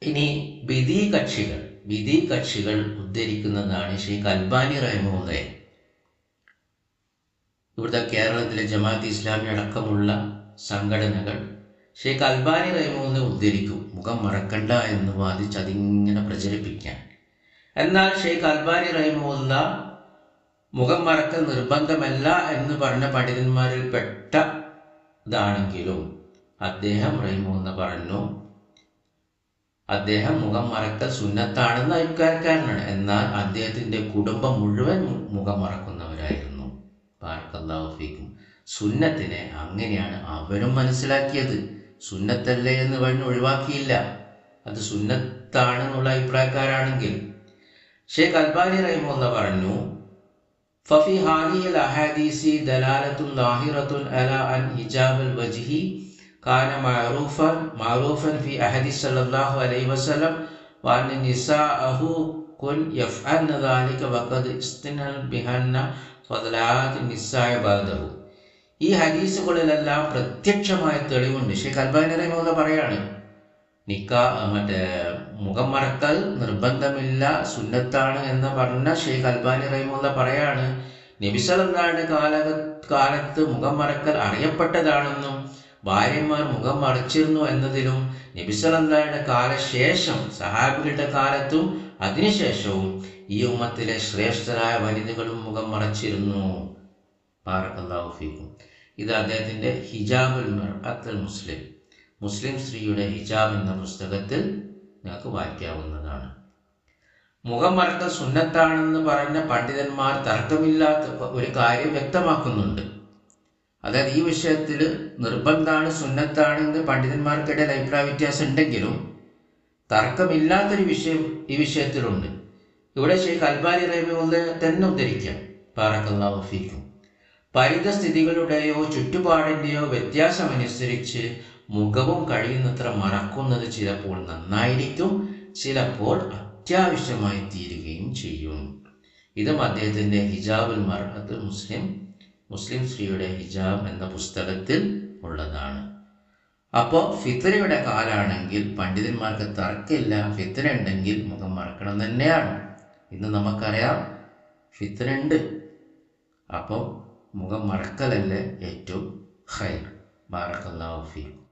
ഇനി വിധി കക്ഷികൾ ഉദ്ധരിക്കുന്നതാണ് ഷെയ്ഖ് അൽബാനി റഹിമഹുള്ളയെ. ഇവിടുത്തെ കേരളത്തിലെ ജമാഅത്ത് ഇസ്ലാമി അടക്കമുള്ള സംഘടനകൾ ഷെയ്ഖ് അൽബാനി റഹിമഹുള്ളയെ ഉദ്ധരിക്കും, മുഖം മറക്കണ്ട എന്ന് വാദിച്ച് അതിങ്ങനെ പ്രചരിപ്പിക്കാൻ. എന്നാൽ ഷെയ്ഖ് അൽബാനി റഹിമഹുള്ള മുഖം മറക്കൽ നിർബന്ധമല്ല എന്ന് പറഞ്ഞ പണ്ഡിതന്മാരിൽ പെട്ടതാണെങ്കിലും അദ്ദേഹം റഹിമഹുള്ള പറഞ്ഞു, അദ്ദേഹം മുഖം മറക്കൽ സുന്നത്താണെന്ന് അഭിപ്രായക്കാരനാണ്. എന്നാൽ അദ്ദേഹത്തിൻ്റെ കുടുംബം മുഴുവൻ മുഖം മറക്കുന്നവരായിരുന്നു. ബാറക്കല്ലാഹു ഫീക്കും. സുന്നത്തിനെ അങ്ങനെയാണ് അവരും മനസ്സിലാക്കിയത്. സുന്നത്തല്ലേ എന്ന് പറഞ്ഞ് ഒഴിവാക്കിയില്ല. അത് സുന്നത്താണെന്നുള്ള അഭിപ്രായക്കാരാണെങ്കിൽ. ഷെയ്ഖ് അൽബാനി റഹിമഹുള്ള പറഞ്ഞു, ഫഫി ഹാദിഹിൽ അഹാദീസി ദലാലത്തുൻ ലാഹിറത്തുൻ അലാ അൻ ഹിജാബുൽ വജ്ഹി കാന മഅറൂഫൻ ഫി അഹദി സല്ലല്ലാഹു അലൈഹി വസല്ലം വഅൻ നിസാഅഹു കുൻ യഫ്അൽന ദാലിക വഖദ് ഇസ്തിനൽ ബിഹന്ന ഫദലാത്ത് നിസാഅ ബഅദഹു. ഈ ഹദീസുകളിലെല്ലാം പ്രത്യക്ഷമായ തെളിവുണ്ട്. ഷെയ്ഖ് അൽബാനി റഹിമഹുള്ള പറയാണ്, മുഖം മറക്കൽ നിർബന്ധമില്ല, സുന്നത്താണ് എന്ന് പറഞ്ഞ ഷെയ്ഖ് അൽബാനി റഹിമഹുള്ള പറയാണ്, നബി സല്ലല്ലാഹുവിന്റെ കാലത്ത് മുഖം മറക്കൽ അറിയപ്പെട്ടതാണെന്നും ഭാര്യമാർ മുഖം മറച്ചിരുന്നു എന്നതിലും നബി സല്ലല്ലാഹുവിന്റെ കാലശേഷം സഹാബികളുടെ കാലത്തും അതിനുശേഷവും ഈ ഉമ്മത്തിലെ ശ്രേഷ്ഠരായ വനിതകളും മുഖം മറച്ചിരുന്നു. ബാറക്കല്ലാഹു ഫീക്കും. ഇത് അദ്ദേഹത്തിൻ്റെ ഹിജാബുൽ മർഅത്തുൽ മുസ്ലിം സ്ത്രീയുടെ ഹിജാബ് എന്ന പുസ്തകത്തിൽ നിങ്ങൾക്ക് വായിക്കാവുന്നതാണ്. മുഖം മറക്കൽ സുന്നത്താണെന്ന് പറഞ്ഞ പണ്ഡിതന്മാർ തർക്കമില്ലാത്ത ഒരു കാര്യം വ്യക്തമാക്കുന്നുണ്ട്. അതായത് ഈ വിഷയത്തിൽ നിർബന്ധമാണ്, സുന്നത്താണെന്ന് പണ്ഡിതന്മാർക്കിടയിൽ അഭിപ്രായ വ്യത്യാസം ഉണ്ടെങ്കിലും തർക്കമില്ലാത്തൊരു വിഷയം ഈ വിഷയത്തിലുണ്ട്. ഇവിടെ ഷെയ്ഖ് അൽബാനി റഹിമഹുള്ളയെ തന്നെ ഉദ്ധരിക്കാം. ബാറക്കല്ലാഹു ഫീക്കും. പരിതസ്ഥിതികളുടെയോ ചുറ്റുപാടിൻ്റെയോ വ്യത്യാസമനുസരിച്ച് മുഖവും കഴിയുന്നത്ര മറക്കുന്നത് ചിലപ്പോൾ നന്നായിരിക്കും, ചിലപ്പോൾ അത്യാവശ്യമായി തീരുകയും ചെയ്യും. ഇതും അദ്ദേഹത്തിൻ്റെ ഹിജാബുൽ മർഅത്തുൽ മുസ്ലിം സ്ത്രീയുടെ ഹിജാബ് എന്ന പുസ്തകത്തിൽ ഉള്ളതാണ്. അപ്പോൾ ഫിത്നയുടെ കാലാണെങ്കിൽ പണ്ഡിതന്മാർക്ക് തർക്കമില്ല, ഫിത്ന ഉണ്ടെങ്കിൽ മുഖം മറക്കണം തന്നെയാണ്. ഇന്ന് നമുക്കറിയാം ഫിത്ന ഉണ്ട്. അപ്പോൾ മുഖം മറക്കലല്ലേ ഏറ്റവും ഖൈർ. ബാറക്കല്ലാഹു ഫീക്കും.